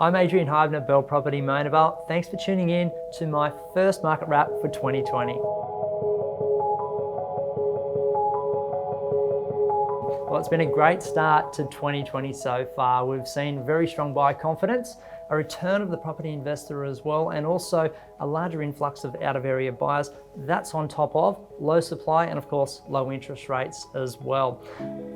I'm Adrian Hyben at Bell Property Monaval. Thanks for tuning in to my first market wrap for 2020. Well, it's been a great start to 2020 so far. We've seen very strong buyer confidence, a return of the property investor as well, and also a larger influx of out-of-area buyers. That's on top of low supply and of course low interest rates as well.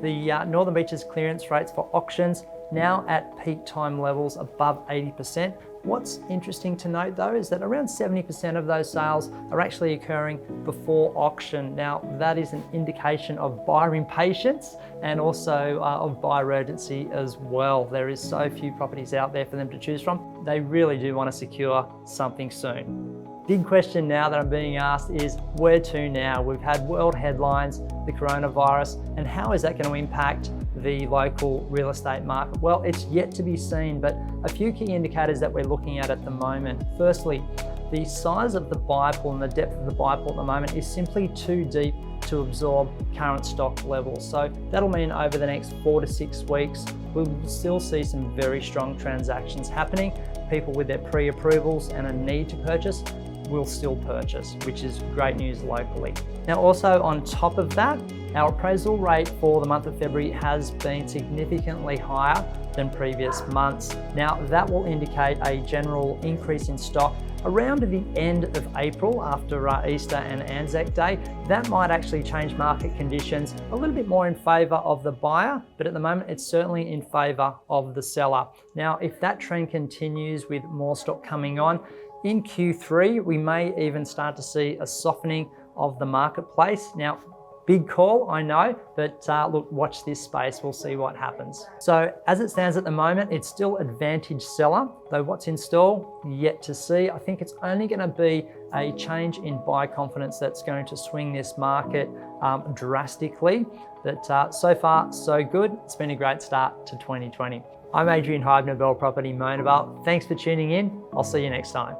The Northern Beaches clearance rates for auctions now at peak time levels above 80%. What's interesting to note though is that around 70% of those sales are actually occurring before auction. Now that is an indication of buyer impatience and also of buyer urgency as well. There is so few properties out there for them to choose from. They really do want to secure something soon. Big question now that I'm being asked is where to now? We've had world headlines, the coronavirus, and how is that going to impact the local real estate market? Well, it's yet to be seen, but a few key indicators that we're looking at the moment. Firstly, the size of the buyer pool and the depth of the buyer pool at the moment is simply too deep to absorb current stock levels. So that'll mean over the next 4 to 6 weeks, we'll still see some very strong transactions happening. People with their pre-approvals and a need to purchase will still purchase, which is great news locally. Now also on top of that, our appraisal rate for the month of February has been significantly higher than previous months. Now that will indicate a general increase in stock around the end of April after Easter and Anzac Day. That might actually change market conditions a little bit more in favour of the buyer, but at the moment it's certainly in favour of the seller. Now if that trend continues with more stock coming on, in Q3 we may even start to see a softening of the marketplace. Now big call, I know, but look, watch this space, we'll see what happens. So as it stands at the moment, it's still advantage seller, though what's in store, yet to see. I think it's only gonna be a change in buyer confidence that's going to swing this market drastically. But so far, so good. It's been a great start to 2020. I'm Adrian Hyben of Bell Property Monaval. Thanks for tuning in. I'll see you next time.